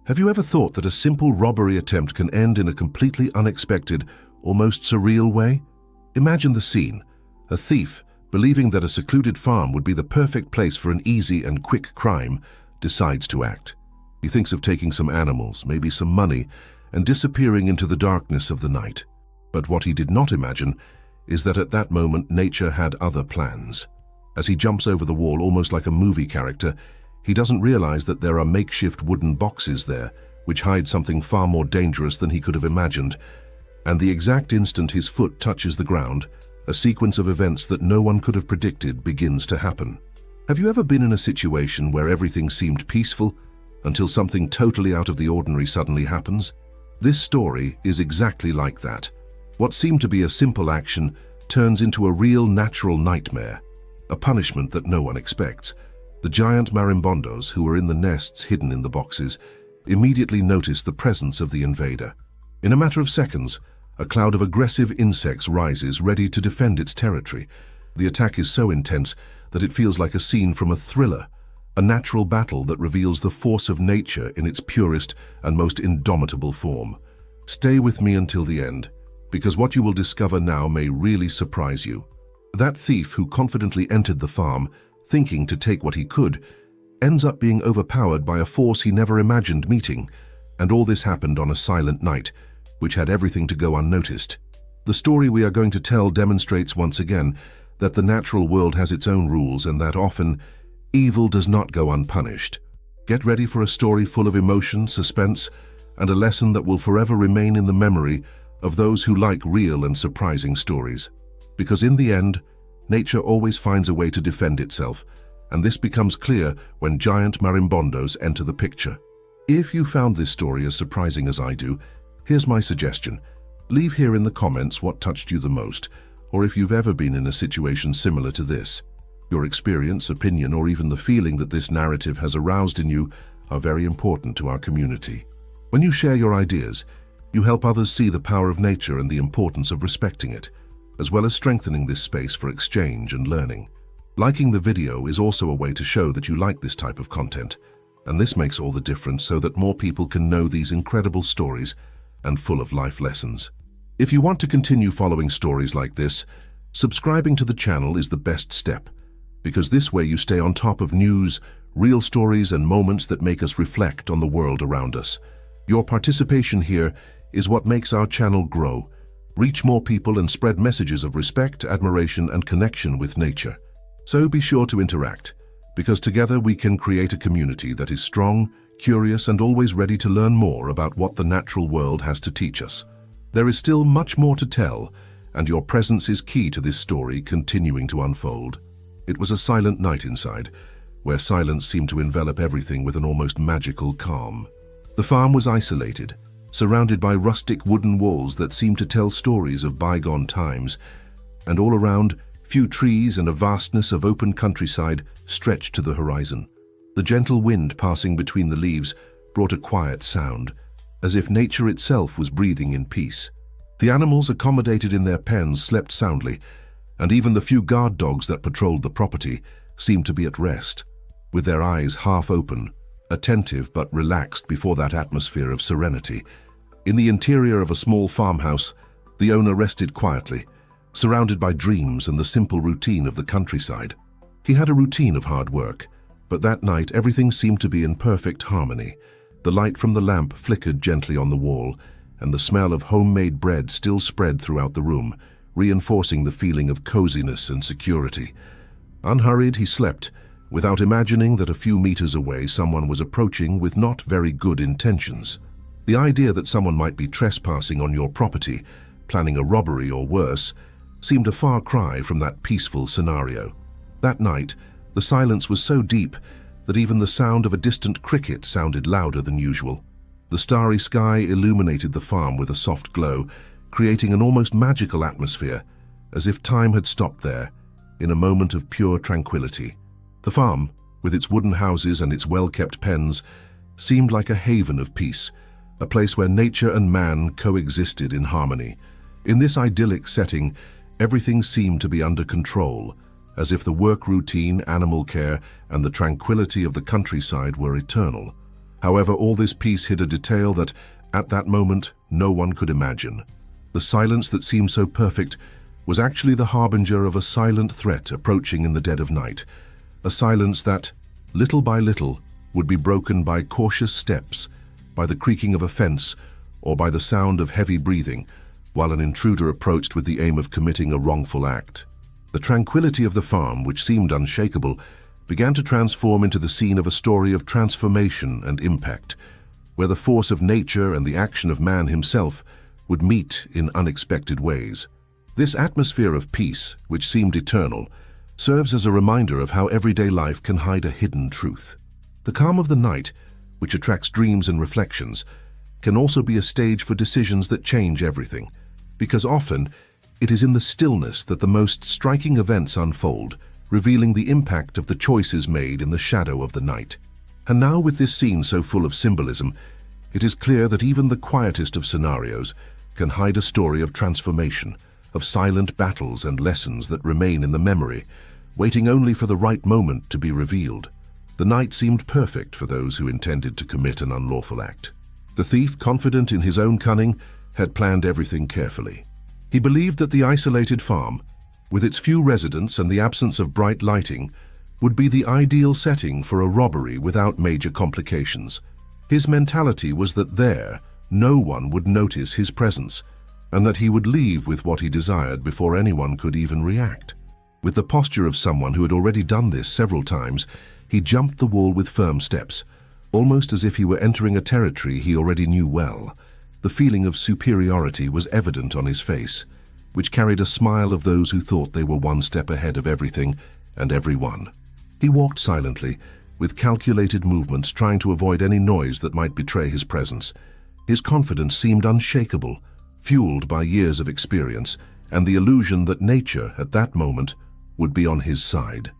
Have you ever thought that a simple robbery attempt can end in a completely unexpected, almost surreal way? Imagine the scene. A thief, believing that a secluded farm would be the perfect place for an easy and quick crime, decides to act. He thinks of taking some animals, maybe some money, and disappearing into the darkness of the night. But what he did not imagine is that at that moment nature had other plans. As he jumps over the wall almost like a movie character, he doesn't realize that there are makeshift wooden boxes there, which hide something far more dangerous than he could have imagined. And the exact instant his foot touches the ground, a sequence of events that no one could have predicted begins to happen. Have you ever been in a situation where everything seemed peaceful until something totally out of the ordinary suddenly happens? This story is exactly like that. What seemed to be a simple action turns into a real natural nightmare, a punishment that no one expects. The giant marimbondos, who were in the nests hidden in the boxes, immediately noticed the presence of the invader. In a matter of seconds, a cloud of aggressive insects rises, ready to defend its territory. The attack is so intense that it feels like a scene from a thriller, a natural battle that reveals the force of nature in its purest and most indomitable form. Stay with me until the end, because what you will discover now may really surprise you. That thief who confidently entered the farm, thinking to take what he could, ends up being overpowered by a force he never imagined meeting, and all this happened on a silent night, which had everything to go unnoticed. The story we are going to tell demonstrates once again that the natural world has its own rules and that often, evil does not go unpunished. Get ready for a story full of emotion, suspense, and a lesson that will forever remain in the memory of those who like real and surprising stories. Because in the end, nature always finds a way to defend itself, and this becomes clear when giant marimbondos enter the picture. If you found this story as surprising as I do, here's my suggestion. Leave here in the comments what touched you the most, or if you've ever been in a situation similar to this. Your experience, opinion, or even the feeling that this narrative has aroused in you are very important to our community. When you share your ideas, you help others see the power of nature and the importance of respecting it, as well as strengthening this space for exchange and learning. Liking the video is also a way to show that you like this type of content, and this makes all the difference so that more people can know these incredible stories and full of life lessons. If you want to continue following stories like this, subscribing to the channel is the best step, because this way you stay on top of news, real stories, and moments that make us reflect on the world around us. Your participation here is what makes our channel grow, reach more people, and spread messages of respect, admiration, and connection with nature. So be sure to interact, because together we can create a community that is strong, curious, and always ready to learn more about what the natural world has to teach us. There is still much more to tell, and your presence is key to this story continuing to unfold. It was a silent night inside, where silence seemed to envelop everything with an almost magical calm. The farm was isolated, surrounded by rustic wooden walls that seemed to tell stories of bygone times, and all around, few trees and a vastness of open countryside stretched to the horizon. The gentle wind passing between the leaves brought a quiet sound, as if nature itself was breathing in peace. The animals accommodated in their pens slept soundly, and even the few guard dogs that patrolled the property seemed to be at rest, with their eyes half open, attentive but relaxed before that atmosphere of serenity. In the interior of a small farmhouse, the owner rested quietly, surrounded by dreams and the simple routine of the countryside. He had a routine of hard work, but that night everything seemed to be in perfect harmony. The light from the lamp flickered gently on the wall, and the smell of homemade bread still spread throughout the room, reinforcing the feeling of coziness and security. Unhurried, he slept, without imagining that a few meters away someone was approaching with not very good intentions. The idea that someone might be trespassing on your property, planning a robbery or worse, seemed a far cry from that peaceful scenario. That night, the silence was so deep that even the sound of a distant cricket sounded louder than usual. The starry sky illuminated the farm with a soft glow, creating an almost magical atmosphere, as if time had stopped there, in a moment of pure tranquility. The farm, with its wooden houses and its well-kept pens, seemed like a haven of peace, a place where nature and man coexisted in harmony. In this idyllic setting, everything seemed to be under control, as if the work routine, animal care, and the tranquility of the countryside were eternal. However, all this peace hid a detail that, at that moment, no one could imagine. The silence that seemed so perfect was actually the harbinger of a silent threat approaching in the dead of night, a silence that, little by little, would be broken by cautious steps, by the creaking of a fence, or by the sound of heavy breathing, while an intruder approached with the aim of committing a wrongful act. The tranquility of the farm, which seemed unshakable, began to transform into the scene of a story of transformation and impact, where the force of nature and the action of man himself would meet in unexpected ways. This atmosphere of peace, which seemed eternal, serves as a reminder of how everyday life can hide a hidden truth. The calm of the night, which attracts dreams and reflections, can also be a stage for decisions that change everything, because often it is in the stillness that the most striking events unfold, revealing the impact of the choices made in the shadow of the night. And now, with this scene so full of symbolism, it is clear that even the quietest of scenarios can hide a story of transformation, of silent battles and lessons that remain in the memory, waiting only for the right moment to be revealed. The night seemed perfect for those who intended to commit an unlawful act. The thief, confident in his own cunning, had planned everything carefully. He believed that the isolated farm, with its few residents and the absence of bright lighting, would be the ideal setting for a robbery without major complications. His mentality was that there, no one would notice his presence, and that he would leave with what he desired before anyone could even react. With the posture of someone who had already done this several times, he jumped the wall with firm steps, almost as if he were entering a territory he already knew well. The feeling of superiority was evident on his face, which carried a smile of those who thought they were one step ahead of everything and everyone. He walked silently, with calculated movements, trying to avoid any noise that might betray his presence. His confidence seemed unshakable, fueled by years of experience and the illusion that nature, at that moment, would be on his side.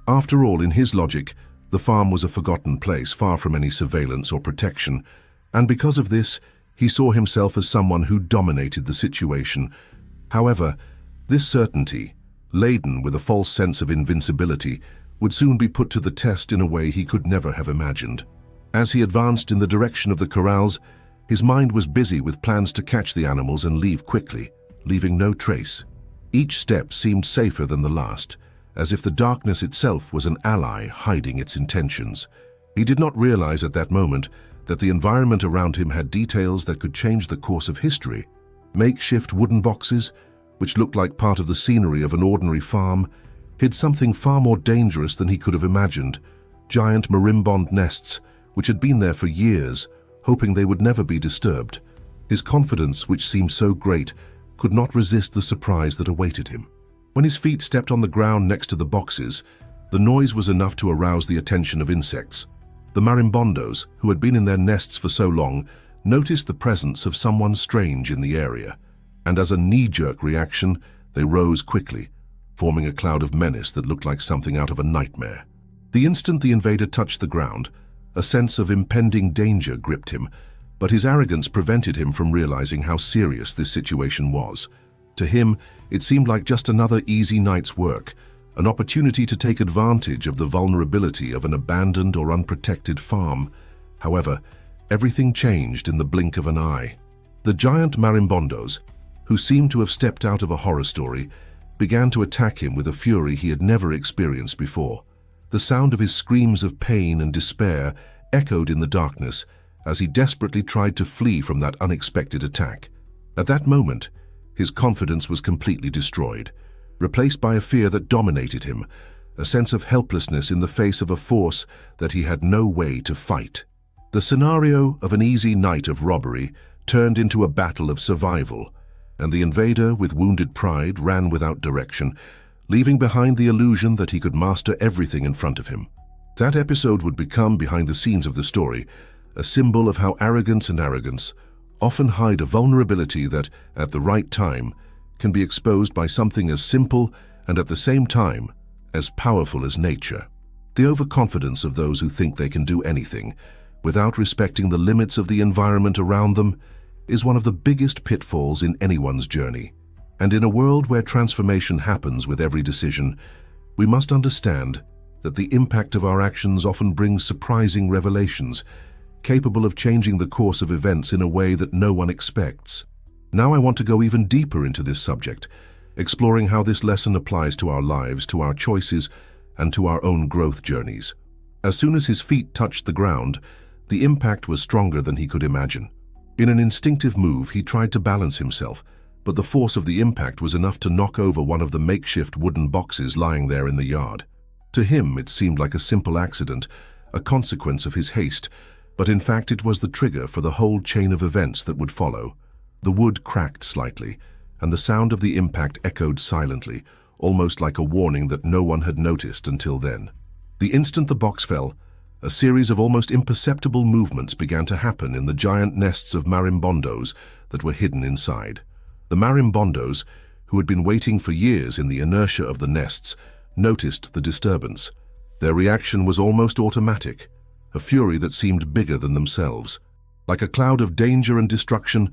After all, in his logic, the farm was a forgotten place, far from any surveillance or protection, and because of this, he saw himself as someone who dominated the situation. However, this certainty, laden with a false sense of invincibility, would soon be put to the test in a way he could never have imagined. As he advanced in the direction of the corrals, his mind was busy with plans to catch the animals and leave quickly, leaving no trace. Each step seemed safer than the last, as if the darkness itself was an ally hiding its intentions. He did not realize at that moment that the environment around him had details that could change the course of history. Makeshift wooden boxes, which looked like part of the scenery of an ordinary farm, hid something far more dangerous than he could have imagined. Giant marimbond nests, which had been there for years, hoping they would never be disturbed. His confidence, which seemed so great, could not resist the surprise that awaited him. When his feet stepped on the ground next to the boxes, the noise was enough to arouse the attention of insects. The marimbondos, who had been in their nests for so long, noticed the presence of someone strange in the area, and as a knee-jerk reaction, they rose quickly, forming a cloud of menace that looked like something out of a nightmare. The instant the invader touched the ground, a sense of impending danger gripped him, but his arrogance prevented him from realizing how serious this situation was. To him, it seemed like just another easy night's work, an opportunity to take advantage of the vulnerability of an abandoned or unprotected farm. However, everything changed in the blink of an eye. The giant marimbondos, who seemed to have stepped out of a horror story, began to attack him with a fury he had never experienced before. The sound of his screams of pain and despair echoed in the darkness as he desperately tried to flee from that unexpected attack. At that moment, his confidence was completely destroyed, replaced by a fear that dominated him, a sense of helplessness in the face of a force that he had no way to fight. The scenario of an easy night of robbery turned into a battle of survival, and the invader, with wounded pride, ran without direction, leaving behind the illusion that he could master everything in front of him. That episode would become, behind the scenes of the story, a symbol of how arrogance often hide a vulnerability that, at the right time, can be exposed by something as simple and at the same time as powerful as nature. The overconfidence of those who think they can do anything, without respecting the limits of the environment around them, is one of the biggest pitfalls in anyone's journey. And in a world where transformation happens with every decision, we must understand that the impact of our actions often brings surprising revelations, capable of changing the course of events in a way that no one expects. Now I want to go even deeper into this subject, exploring how this lesson applies to our lives, to our choices, and to our own growth journeys. As soon as his feet touched the ground, the impact was stronger than he could imagine. In an instinctive move, he tried to balance himself, but the force of the impact was enough to knock over one of the makeshift wooden boxes lying there in the yard. To him, it seemed like a simple accident, a consequence of his haste, but in fact it was the trigger for the whole chain of events that would follow. The wood cracked slightly, and the sound of the impact echoed silently, almost like a warning that no one had noticed until then. The instant the box fell, a series of almost imperceptible movements began to happen in the giant nests of marimbondos that were hidden inside. The marimbondos, who had been waiting for years in the inertia of the nests, noticed the disturbance. Their reaction was almost automatic, a fury that seemed bigger than themselves. Like a cloud of danger and destruction,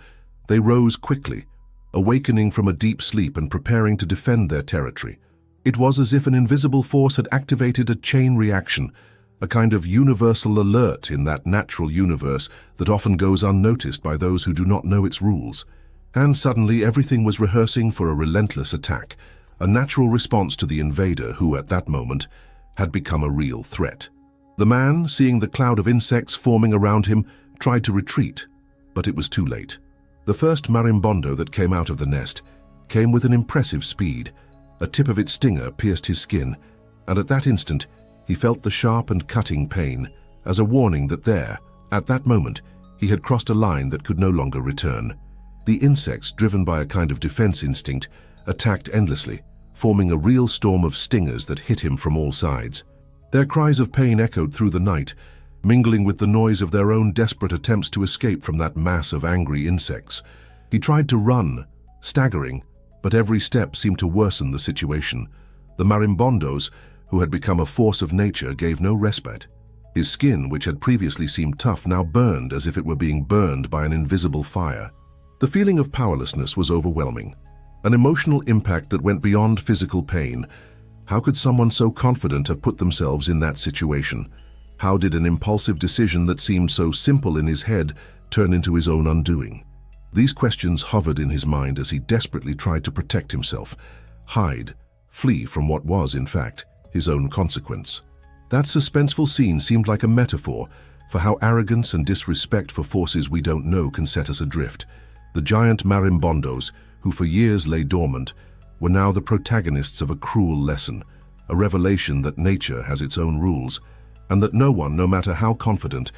they rose quickly, awakening from a deep sleep and preparing to defend their territory. It was as if an invisible force had activated a chain reaction, a kind of universal alert in that natural universe that often goes unnoticed by those who do not know its rules. And suddenly everything was rehearsing for a relentless attack, a natural response to the invader who, at that moment, had become a real threat. The man, seeing the cloud of insects forming around him, tried to retreat, but it was too late. The first marimbondo that came out of the nest came with an impressive speed. A tip of its stinger pierced his skin, and at that instant, he felt the sharp and cutting pain as a warning that there, at that moment, he had crossed a line that could no longer return. The insects, driven by a kind of defense instinct, attacked endlessly, forming a real storm of stingers that hit him from all sides. Their cries of pain echoed through the night, mingling with the noise of their own desperate attempts to escape from that mass of angry insects. He tried to run, staggering, but every step seemed to worsen the situation. The marimbondos, who had become a force of nature, gave no respite. His skin, which had previously seemed tough, now burned as if it were being burned by an invisible fire. The feeling of powerlessness was overwhelming, an emotional impact that went beyond physical pain. How could someone so confident have put themselves in that situation? How did an impulsive decision that seemed so simple in his head turn into his own undoing? These questions hovered in his mind as he desperately tried to protect himself, hide, flee from what was, in fact, his own consequence. That suspenseful scene seemed like a metaphor for how arrogance and disrespect for forces we don't know can set us adrift. The giant marimbondos, who for years lay dormant, were now the protagonists of a cruel lesson, a revelation that nature has its own rules, and that no one, no matter how confident,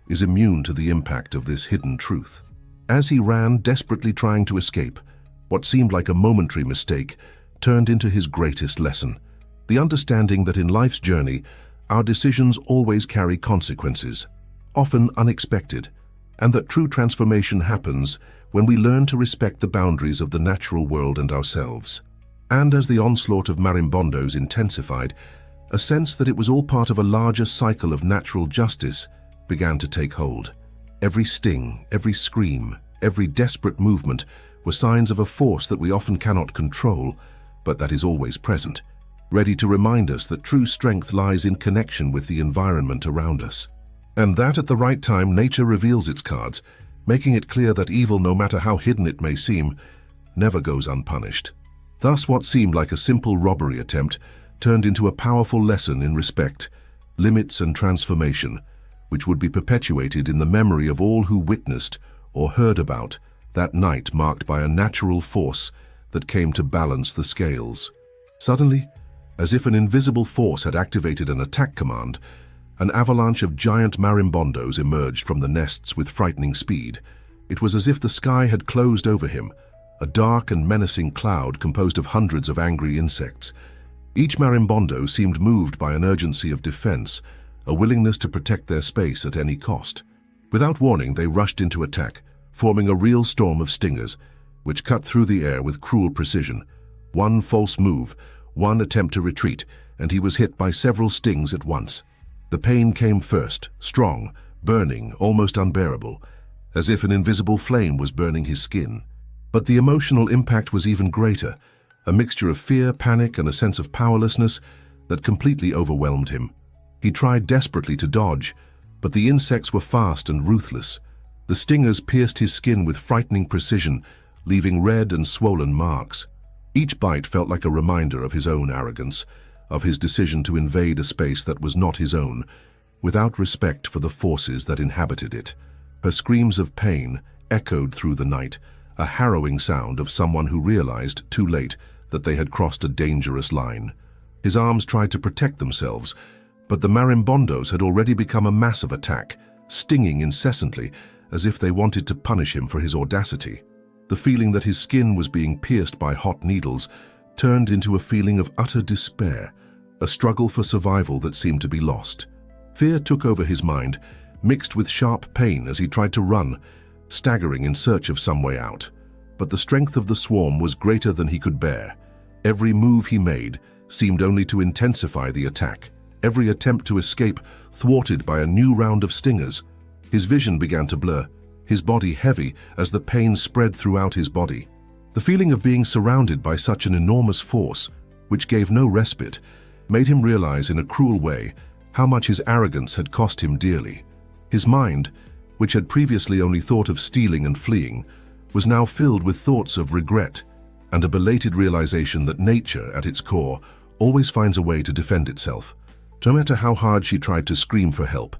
is immune to the impact of this hidden truth. As he ran, desperately trying to escape, what seemed like a momentary mistake turned into his greatest lesson. The understanding that in life's journey, our decisions always carry consequences, often unexpected, and that true transformation happens when we learn to respect the boundaries of the natural world and ourselves. And as the onslaught of marimbondos intensified, a sense that it was all part of a larger cycle of natural justice began to take hold. Every sting, every scream, every desperate movement were signs of a force that we often cannot control, but that is always present, ready to remind us that true strength lies in connection with the environment around us. And that at the right time nature reveals its cards, making it clear that evil, no matter how hidden it may seem, never goes unpunished. Thus what seemed like a simple robbery attempt turned into a powerful lesson in respect, limits and transformation, which would be perpetuated in the memory of all who witnessed or heard about that night marked by a natural force that came to balance the scales. Suddenly, as if an invisible force had activated an attack command, an avalanche of giant marimbondos emerged from the nests with frightening speed. It was as if the sky had closed over him, a dark and menacing cloud composed of hundreds of angry insects. Each marimbondo seemed moved by an urgency of defense, a willingness to protect their space at any cost. Without warning, they rushed into attack, forming a real storm of stingers, which cut through the air with cruel precision. One false move, one attempt to retreat, and he was hit by several stings at once. The pain came first, strong, burning, almost unbearable, as if an invisible flame was burning his skin. But the emotional impact was even greater, a mixture of fear, panic, and a sense of powerlessness that completely overwhelmed him. He tried desperately to dodge, But the insects were fast and ruthless. The stingers pierced his skin with frightening precision, leaving red and swollen marks. Each bite felt like a reminder of his own arrogance, of his decision to invade a space that was not his own, without respect for the forces that inhabited it. Her screams of pain echoed through the night, a harrowing sound of someone who realized, too late, that they had crossed a dangerous line. His arms tried to protect themselves, but the marimbondos had already become a massive attack, stinging incessantly, as if they wanted to punish him for his audacity. The feeling that his skin was being pierced by hot needles turned into a feeling of utter despair, a struggle for survival that seemed to be lost. Fear took over his mind, mixed with sharp pain as he tried to run, staggering in search of some way out. But the strength of the swarm was greater than he could bear. Every move he made seemed only to intensify the attack, every attempt to escape thwarted by a new round of stingers. His vision began to blur, his body heavy as the pain spread throughout his body. The feeling of being surrounded by such an enormous force, which gave no respite, made him realize in a cruel way how much his arrogance had cost him dearly. His mind, which had previously only thought of stealing and fleeing, was now filled with thoughts of regret and a belated realization that nature, at its core, always finds a way to defend itself. No matter how hard she tried to scream for help,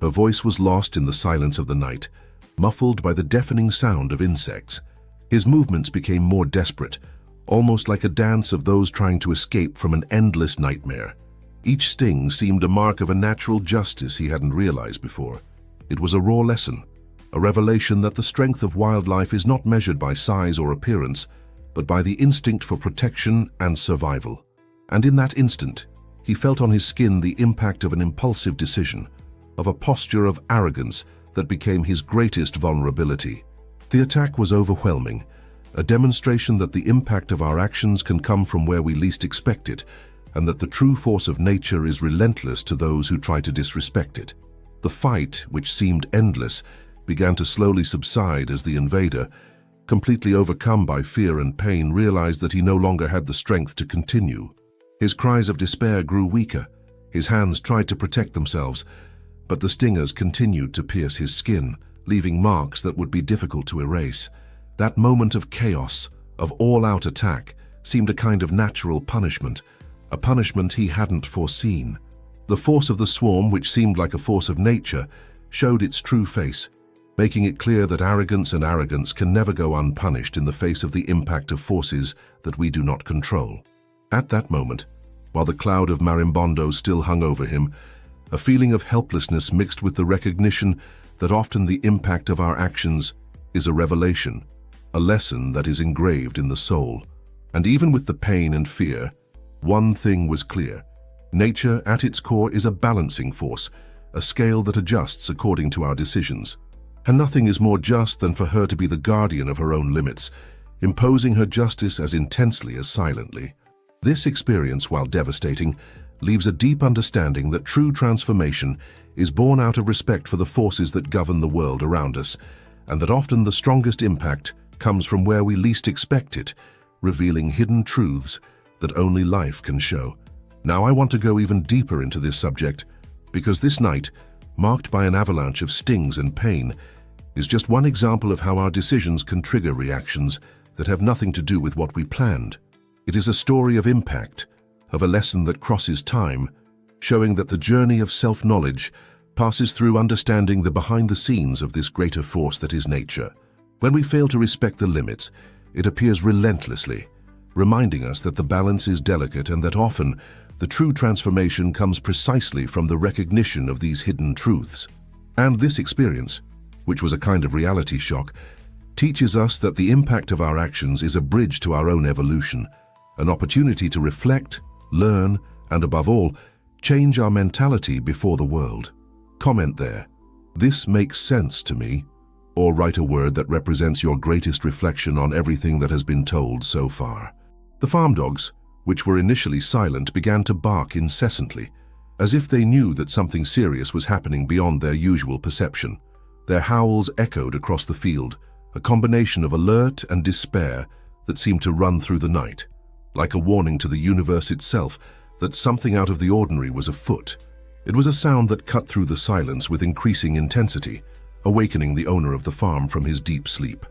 her voice was lost in the silence of the night, muffled by the deafening sound of insects. His movements became more desperate, almost like a dance of those trying to escape from an endless nightmare. Each sting seemed a mark of a natural justice he hadn't realized before. It was a raw lesson, a revelation that the strength of wildlife is not measured by size or appearance, but by the instinct for protection and survival. And in that instant, he felt on his skin the impact of an impulsive decision, of a posture of arrogance that became his greatest vulnerability. The attack was overwhelming, a demonstration that the impact of our actions can come from where we least expect it, and that the true force of nature is relentless to those who try to disrespect it. The fight, which seemed endless, began to slowly subside as the invader, completely overcome by fear and pain, realized that he no longer had the strength to continue. His cries of despair grew weaker. His hands tried to protect themselves, but the stingers continued to pierce his skin, leaving marks that would be difficult to erase. That moment of chaos, of all-out attack, seemed a kind of natural punishment, a punishment he hadn't foreseen. The force of the swarm, which seemed like a force of nature, showed its true face, making it clear that arrogance can never go unpunished in the face of the impact of forces that we do not control. At that moment, while the cloud of marimbondos still hung over him, a feeling of helplessness mixed with the recognition that often the impact of our actions is a revelation, a lesson that is engraved in the soul. And even with the pain and fear, one thing was clear. Nature, at its core, is a balancing force, a scale that adjusts according to our decisions. And nothing is more just than for her to be the guardian of her own limits, imposing her justice as intensely as silently. This experience, while devastating, leaves a deep understanding that true transformation is born out of respect for the forces that govern the world around us, and that often the strongest impact comes from where we least expect it, revealing hidden truths that only life can show. Now I want to go even deeper into this subject, because this night, marked by an avalanche of stings and pain, is just one example of how our decisions can trigger reactions that have nothing to do with what we planned. It is a story of impact, of a lesson that crosses time, showing that the journey of self-knowledge passes through understanding the behind-the-scenes of this greater force that is nature. When we fail to respect the limits, it appears relentlessly, reminding us that the balance is delicate and that often the true transformation comes precisely from the recognition of these hidden truths. And this experience, which was a kind of reality shock, teaches us that the impact of our actions is a bridge to our own evolution, an opportunity to reflect, learn, and above all, change our mentality before the world. Comment there, "This makes sense to me," or write a word that represents your greatest reflection on everything that has been told so far. The farm dogs, which were initially silent, began to bark incessantly, as if they knew that something serious was happening beyond their usual perception. Their howls echoed across the field, a combination of alert and despair that seemed to run through the night, like a warning to the universe itself that something out of the ordinary was afoot. It was a sound that cut through the silence with increasing intensity, awakening the owner of the farm from his deep sleep.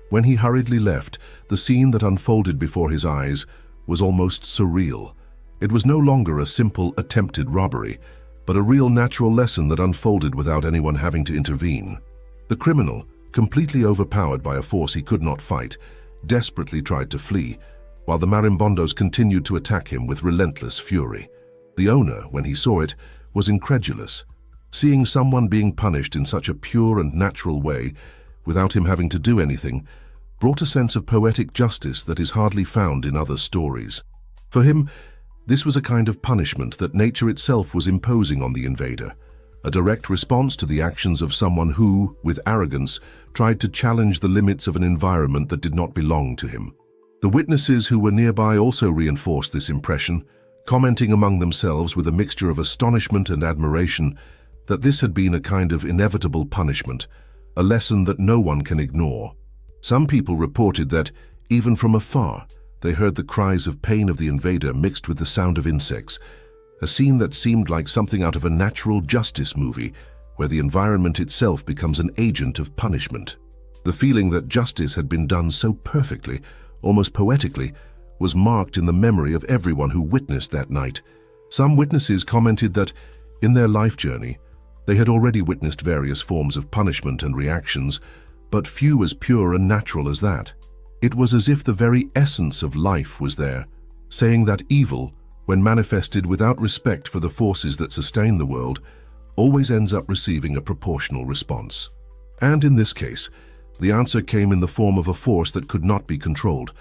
When he hurriedly left, the scene that unfolded before his eyes was almost surreal. It was no longer a simple attempted robbery, but a real natural lesson that unfolded without anyone having to intervene. The criminal, completely overpowered by a force he could not fight, desperately tried to flee, while the marimbondos continued to attack him with relentless fury. The owner, when he saw it, was incredulous. Seeing someone being punished in such a pure and natural way, without him having to do anything, brought a sense of poetic justice that is hardly found in other stories. For him, this was a kind of punishment that nature itself was imposing on the invader, a direct response to the actions of someone who, with arrogance, tried to challenge the limits of an environment that did not belong to him. The witnesses who were nearby also reinforced this impression, commenting among themselves with a mixture of astonishment and admiration that this had been a kind of inevitable punishment, a lesson that no one can ignore. Some people reported that, even from afar, they heard the cries of pain of the invader mixed with the sound of insects, a scene that seemed like something out of a natural justice movie, where the environment itself becomes an agent of punishment. The feeling that justice had been done so perfectly, almost poetically, was marked in the memory of everyone who witnessed that night. Some witnesses commented that, in their life journey, they had already witnessed various forms of punishment and reactions, but few as pure and natural as that. It was as if the very essence of life was there, saying that evil, when manifested without respect for the forces that sustain the world, always ends up receiving a proportional response. And in this case, the answer came in the form of a force that could not be controlled,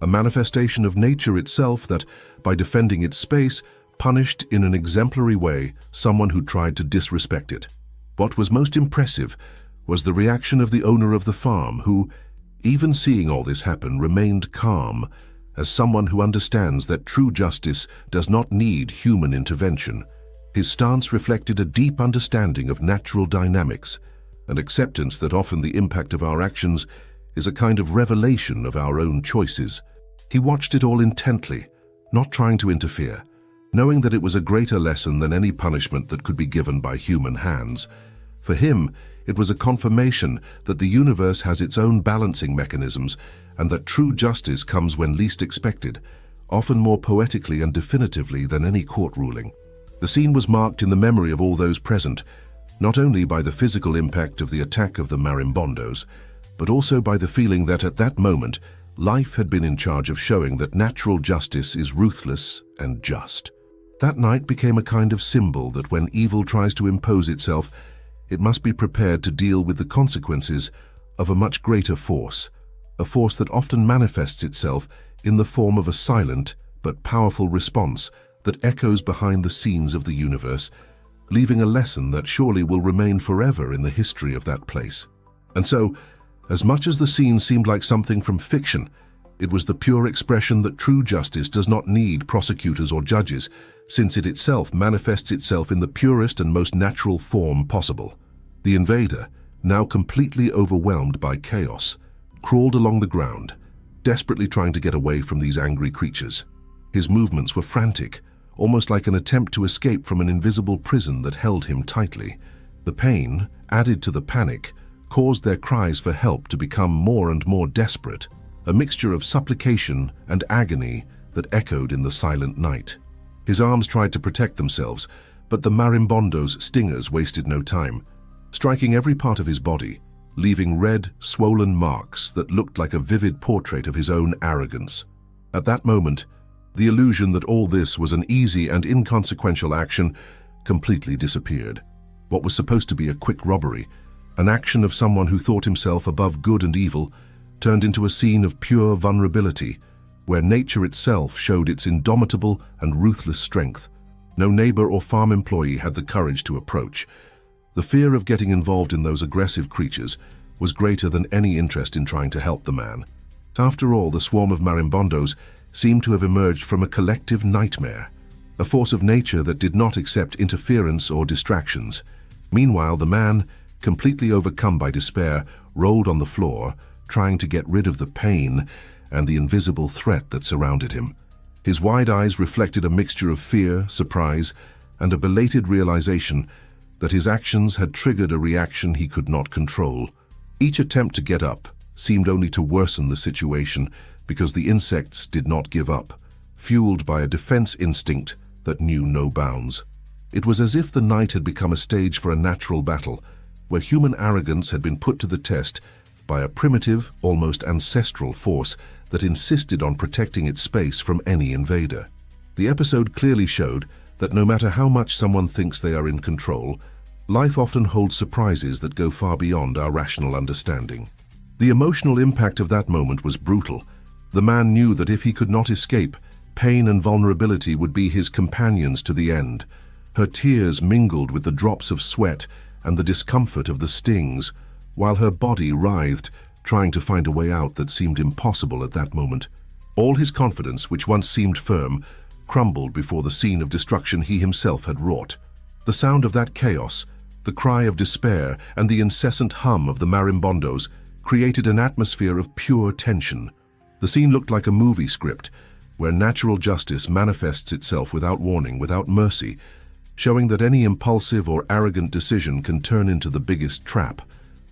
a manifestation of nature itself that, by defending its space, punished in an exemplary way someone who tried to disrespect it. What was most impressive was the reaction of the owner of the farm who, even seeing all this happen, remained calm, as someone who understands that true justice does not need human intervention. His stance reflected a deep understanding of natural dynamics, an acceptance that often the impact of our actions is a kind of revelation of our own choices. He watched it all intently, not trying to interfere, knowing that it was a greater lesson than any punishment that could be given by human hands. For him, it was a confirmation that the universe has its own balancing mechanisms and that true justice comes when least expected, often more poetically and definitively than any court ruling. The scene was marked in the memory of all those present, not only by the physical impact of the attack of the marimbondos, but also by the feeling that at that moment, life had been in charge of showing that natural justice is ruthless and just. That night became a kind of symbol that when evil tries to impose itself, it must be prepared to deal with the consequences of a much greater force, a force that often manifests itself in the form of a silent but powerful response that echoes behind the scenes of the universe, leaving a lesson that surely will remain forever in the history of that place. And so, as much as the scene seemed like something from fiction, it was the pure expression that true justice does not need prosecutors or judges, since it itself manifests itself in the purest and most natural form possible. The invader, now completely overwhelmed by chaos, crawled along the ground, desperately trying to get away from these angry creatures. His movements were frantic, almost like an attempt to escape from an invisible prison that held him tightly. The pain, added to the panic, caused their cries for help to become more and more desperate, a mixture of supplication and agony that echoed in the silent night. His arms tried to protect themselves, but the marimbondo's stingers wasted no time, striking every part of his body, leaving red, swollen marks that looked like a vivid portrait of his own arrogance. At that moment, the illusion that all this was an easy and inconsequential action completely disappeared. What was supposed to be a quick robbery, an action of someone who thought himself above good and evil, turned into a scene of pure vulnerability, where nature itself showed its indomitable and ruthless strength. No neighbor or farm employee had the courage to approach. The fear of getting involved in those aggressive creatures was greater than any interest in trying to help the man. After all, the swarm of marimbondos seemed to have emerged from a collective nightmare, a force of nature that did not accept interference or distractions. Meanwhile, the man, completely overcome by despair, rolled on the floor, trying to get rid of the pain and the invisible threat that surrounded him. His wide eyes reflected a mixture of fear, surprise, and a belated realization that his actions had triggered a reaction he could not control. Each attempt to get up seemed only to worsen the situation because the insects did not give up, fueled by a defense instinct that knew no bounds. It was as if the night had become a stage for a natural battle, where human arrogance had been put to the test by a primitive, almost ancestral force that insisted on protecting its space from any invader. The episode clearly showed that no matter how much someone thinks they are in control, life often holds surprises that go far beyond our rational understanding. The emotional impact of that moment was brutal. The man knew that if he could not escape, pain and vulnerability would be his companions to the end. Her tears mingled with the drops of sweat and the discomfort of the stings, while her body writhed, trying to find a way out that seemed impossible at that moment. All his confidence, which once seemed firm, crumbled before the scene of destruction he himself had wrought. The sound of that chaos, the cry of despair, and the incessant hum of the marimbondos created an atmosphere of pure tension. The scene looked like a movie script, where natural justice manifests itself without warning, without mercy, showing that any impulsive or arrogant decision can turn into the biggest trap.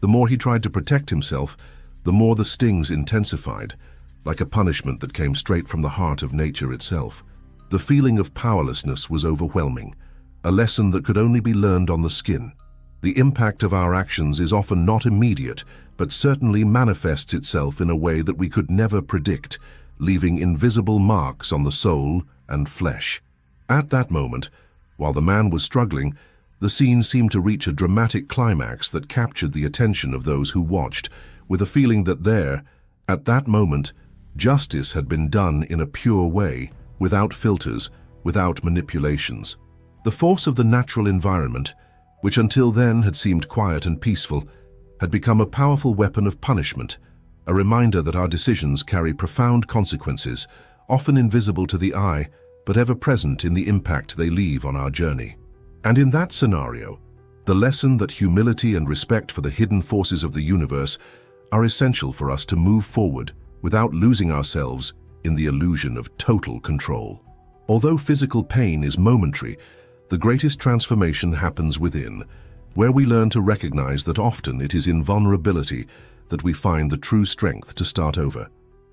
The more he tried to protect himself, the more the stings intensified, like a punishment that came straight from the heart of nature itself. The feeling of powerlessness was overwhelming, a lesson that could only be learned on the skin. The impact of our actions is often not immediate, but certainly manifests itself in a way that we could never predict, leaving invisible marks on the soul and flesh. At that moment, while the man was struggling, the scene seemed to reach a dramatic climax that captured the attention of those who watched, with a feeling that there, at that moment, justice had been done in a pure way, without filters, without manipulations. The force of the natural environment, which until then had seemed quiet and peaceful, had become a powerful weapon of punishment, a reminder that our decisions carry profound consequences, often invisible to the eye, but ever present in the impact they leave on our journey. And in that scenario, the lesson that humility and respect for the hidden forces of the universe are essential for us to move forward without losing ourselves in the illusion of total control. Although physical pain is momentary, the greatest transformation happens within, where we learn to recognize that often it is in vulnerability that we find the true strength to start over.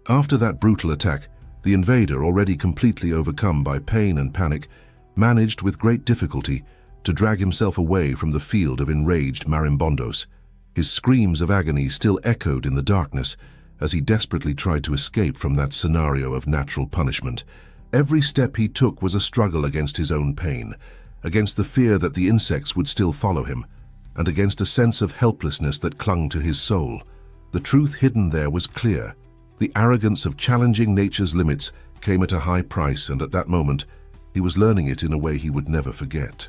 After that brutal attack, the invader, already completely overcome by pain and panic, managed with great difficulty to drag himself away from the field of enraged marimbondos. His screams of agony still echoed in the darkness as he desperately tried to escape from that scenario of natural punishment. Every step he took was a struggle against his own pain, against the fear that the insects would still follow him, and against a sense of helplessness that clung to his soul. The truth hidden there was clear. The arrogance of challenging nature's limits came at a high price, and at that moment, he was learning it in a way he would never forget.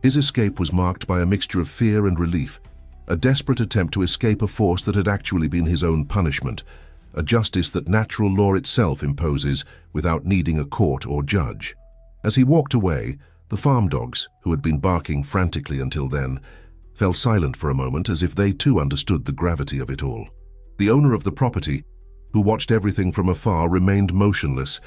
His escape was marked by a mixture of fear and relief, a desperate attempt to escape a force that had actually been his own punishment, a justice that natural law itself imposes without needing a court or judge. As he walked away, the farm dogs, who had been barking frantically until then, fell silent for a moment as if they too understood the gravity of it all. The owner of the property, who watched everything from afar, remained motionless,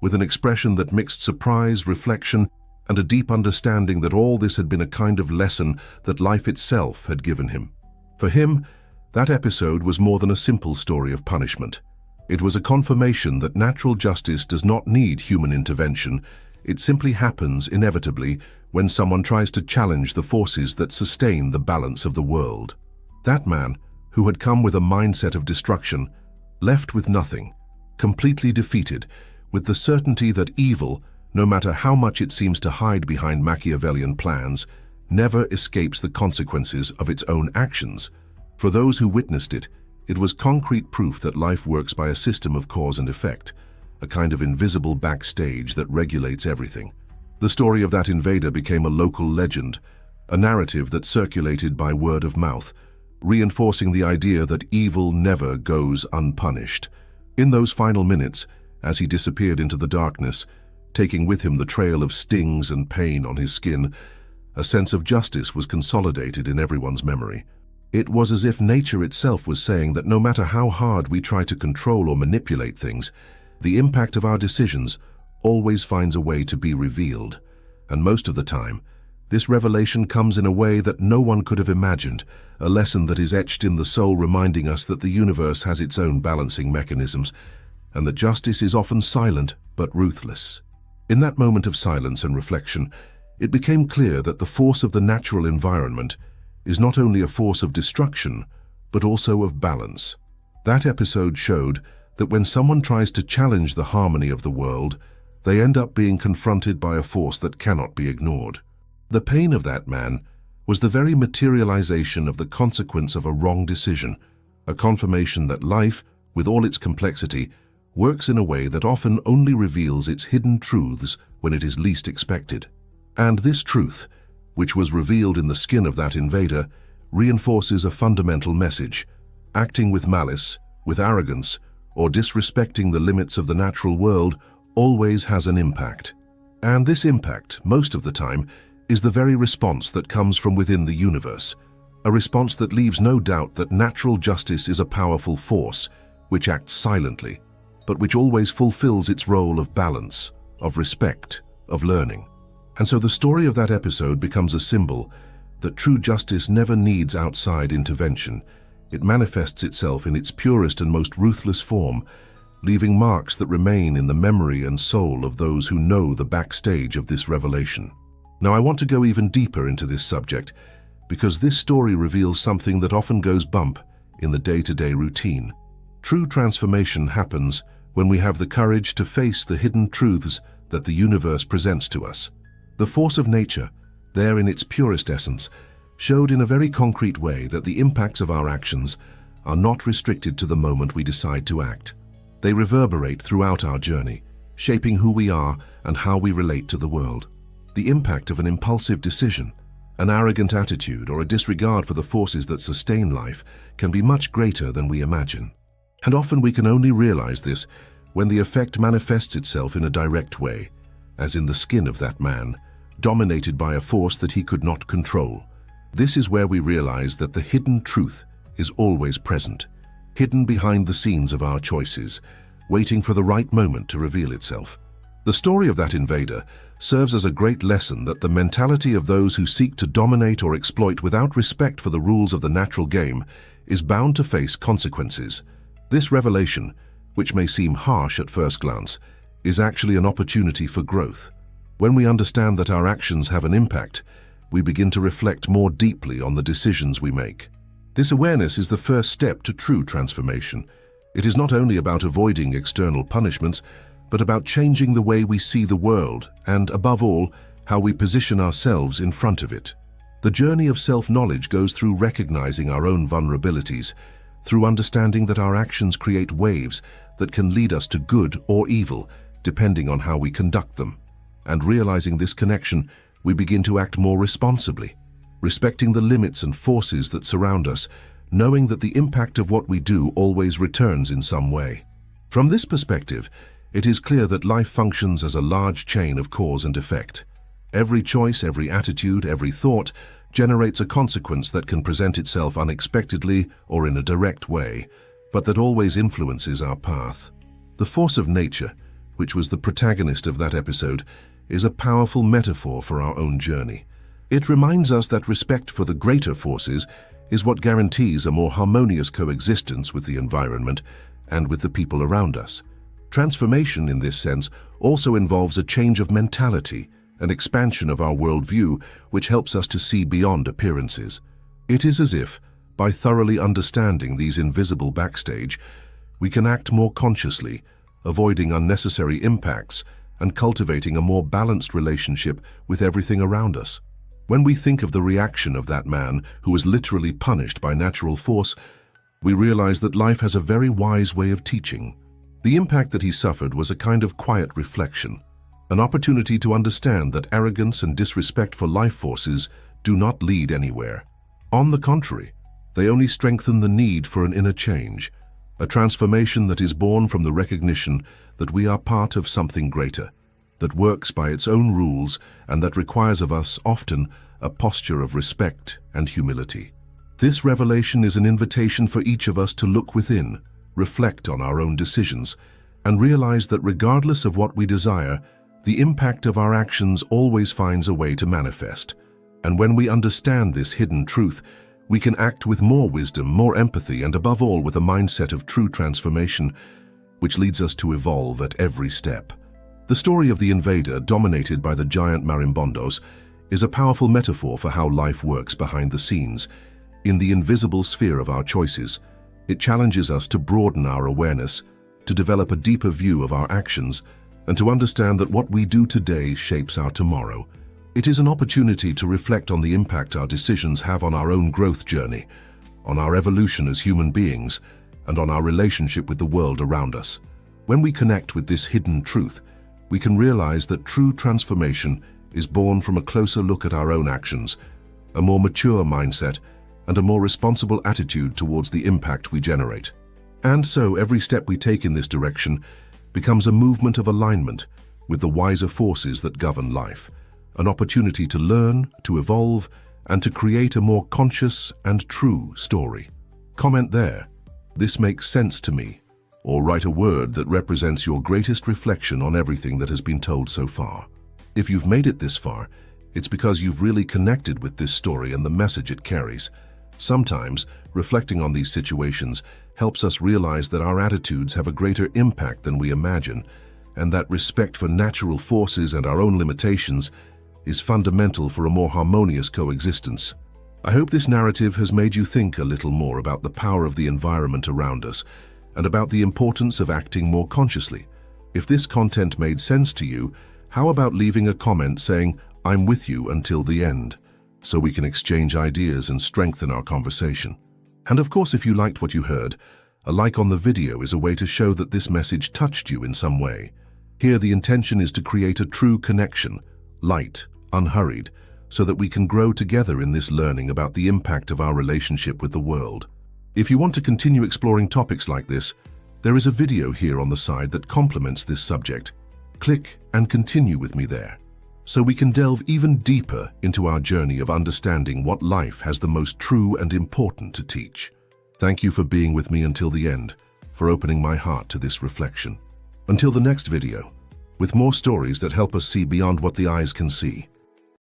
with an expression that mixed surprise, reflection, and a deep understanding that all this had been a kind of lesson that life itself had given him. For him, that episode was more than a simple story of punishment. It was a confirmation that natural justice does not need human intervention. It simply happens inevitably when someone tries to challenge the forces that sustain the balance of the world. That man, who had come with a mindset of destruction, left with nothing, completely defeated, with the certainty that evil, no matter how much it seems to hide behind Machiavellian plans, never escapes the consequences of its own actions. For those who witnessed it, it was concrete proof that life works by a system of cause and effect, a kind of invisible backstage that regulates everything. The story of that invader became a local legend, a narrative that circulated by word of mouth, reinforcing the idea that evil never goes unpunished. In those final minutes, as he disappeared into the darkness, taking with him the trail of stings and pain on his skin, a sense of justice was consolidated in everyone's memory. It was as if nature itself was saying that no matter how hard we try to control or manipulate things, the impact of our decisions always finds a way to be revealed. And most of the time, this revelation comes in a way that no one could have imagined, a lesson that is etched in the soul, reminding us that the universe has its own balancing mechanisms, and that justice is often silent but ruthless. In that moment of silence and reflection, it became clear that the force of the natural environment is not only a force of destruction, but also of balance. That episode showed that when someone tries to challenge the harmony of the world, they end up being confronted by a force that cannot be ignored. The pain of that man was the very materialization of the consequence of a wrong decision, a confirmation that life, with all its complexity, works in a way that often only reveals its hidden truths when it is least expected. And this truth, which was revealed in the skin of that invader, reinforces a fundamental message. Acting with malice, with arrogance, or disrespecting the limits of the natural world always has an impact. And this impact, most of the time, is the very response that comes from within the universe, a response that leaves no doubt that natural justice is a powerful force, which acts silently, but which always fulfills its role of balance, of respect, of learning. And so the story of that episode becomes a symbol that true justice never needs outside intervention. It manifests itself in its purest and most ruthless form, leaving marks that remain in the memory and soul of those who know the backstage of this revelation. Now, I want to go even deeper into this subject, because this story reveals something that often goes bump in the day-to-day routine. True transformation happens when we have the courage to face the hidden truths that the universe presents to us. The force of nature, there in its purest essence, showed in a very concrete way that the impacts of our actions are not restricted to the moment we decide to act. They reverberate throughout our journey, shaping who we are and how we relate to the world. The impact of an impulsive decision, an arrogant attitude, or a disregard for the forces that sustain life can be much greater than we imagine. And often we can only realize this when the effect manifests itself in a direct way, as in the skin of that man, dominated by a force that he could not control. This is where we realize that the hidden truth is always present, hidden behind the scenes of our choices, waiting for the right moment to reveal itself. The story of that invader serves as a great lesson that the mentality of those who seek to dominate or exploit without respect for the rules of the natural game is bound to face consequences. This revelation, which may seem harsh at first glance, is actually an opportunity for growth. When we understand that our actions have an impact, we begin to reflect more deeply on the decisions we make. This awareness is the first step to true transformation. It is not only about avoiding external punishments, but about changing the way we see the world and, above all, how we position ourselves in front of it. The journey of self-knowledge goes through recognizing our own vulnerabilities, through understanding that our actions create waves that can lead us to good or evil, depending on how we conduct them. And realizing this connection, we begin to act more responsibly, respecting the limits and forces that surround us, knowing that the impact of what we do always returns in some way. From this perspective, it is clear that life functions as a large chain of cause and effect. Every choice, every attitude, every thought generates a consequence that can present itself unexpectedly or in a direct way, but that always influences our path. The force of nature, which was the protagonist of that episode, is a powerful metaphor for our own journey. It reminds us that respect for the greater forces is what guarantees a more harmonious coexistence with the environment and with the people around us. Transformation in this sense also involves a change of mentality, an expansion of our worldview, which helps us to see beyond appearances. It is as if, by thoroughly understanding these invisible backstage, we can act more consciously, avoiding unnecessary impacts and cultivating a more balanced relationship with everything around us. When we think of the reaction of that man who was literally punished by natural force, we realize that life has a very wise way of teaching. The impact that he suffered was a kind of quiet reflection, an opportunity to understand that arrogance and disrespect for life forces do not lead anywhere. On the contrary, they only strengthen the need for an inner change, a transformation that is born from the recognition that we are part of something greater, that works by its own rules and that requires of us often a posture of respect and humility. This revelation is an invitation for each of us to look within, reflect on our own decisions, and realize that regardless of what we desire, The impact of our actions always finds a way to manifest. And when we understand this hidden truth, we can act with more wisdom, more empathy, and above all with a mindset of true transformation, which leads us to evolve at every step. The story of the invader, dominated by the giant marimbondos, is a powerful metaphor for how life works behind the scenes, in the invisible sphere of our choices. It challenges us to broaden our awareness, to develop a deeper view of our actions, and to understand that what we do today shapes our tomorrow. It is an opportunity to reflect on the impact our decisions have on our own growth journey, on our evolution as human beings, and on our relationship with the world around us. When we connect with this hidden truth, we can realize that true transformation is born from a closer look at our own actions, a more mature mindset, and a more responsible attitude towards the impact we generate. And so every step we take in this direction becomes a movement of alignment with the wiser forces that govern life, an opportunity to learn, to evolve, and to create a more conscious and true story. Comment there, "This makes sense to me," or write a word that represents your greatest reflection on everything that has been told so far. If you've made it this far, it's because you've really connected with this story and the message it carries. Sometimes, reflecting on these situations helps us realize that our attitudes have a greater impact than we imagine, and that respect for natural forces and our own limitations is fundamental for a more harmonious coexistence. I hope this narrative has made you think a little more about the power of the environment around us and about the importance of acting more consciously. If this content made sense to you, how about leaving a comment saying, "I'm with you until the end," so we can exchange ideas and strengthen our conversation. And of course, if you liked what you heard, a like on the video is a way to show that this message touched you in some way. Here, the intention is to create a true connection, light, unhurried, so that we can grow together in this learning about the impact of our relationship with the world. If you want to continue exploring topics like this, there is a video here on the side that complements this subject. Click and continue with me there, so we can delve even deeper into our journey of understanding what life has the most true and important to teach. Thank you for being with me until the end, for opening my heart to this reflection. Until the next video, with more stories that help us see beyond what the eyes can see.